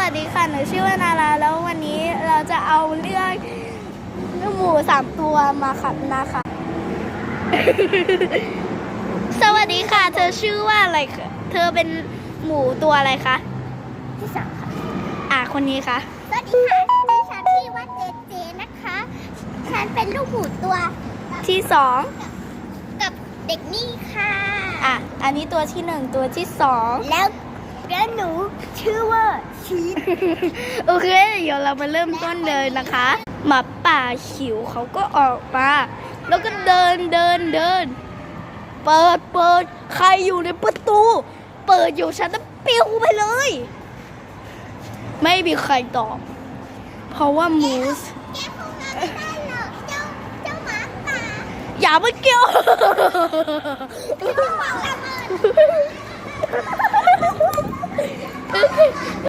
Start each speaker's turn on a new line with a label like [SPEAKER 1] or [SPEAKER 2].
[SPEAKER 1] วัสดีค่ะหนูชื่อว่านาราแล้ววันนี้เราจะเอาเรื่องหมู3 ตัวมาขับนะคะ สวัสดีค่ะเธอชื่อว่าอะไรคะเธอเป็นหมูตัวอะไรคะที่3ค่ะคนนี้คะ
[SPEAKER 2] สวัสดีค่ะดิฉันชื่อว่าเจเจนะคะฉันเป็นลูกหมูตัว
[SPEAKER 1] ที่2
[SPEAKER 2] กับเด็กนี่ค่ะ
[SPEAKER 1] อันนี้ตัวที่1ตัวที่2
[SPEAKER 2] แล้วหนูชื่อว่าชีส
[SPEAKER 1] โอเคเดี๋ยวเรามาเริ่มต้นเลยนะคะหมาป่าหิวเขาก็ออกมาแล้วก็เดินเปิดใครอยู่ในประตูเปิดอยู่ฉันจะปิวไปเลยไม่มีใครตอบเพราะว่ามูส
[SPEAKER 2] แกคงมาไม่ได้หรอกเจ้าหมาป่า
[SPEAKER 1] อย่ามาเกี่ยว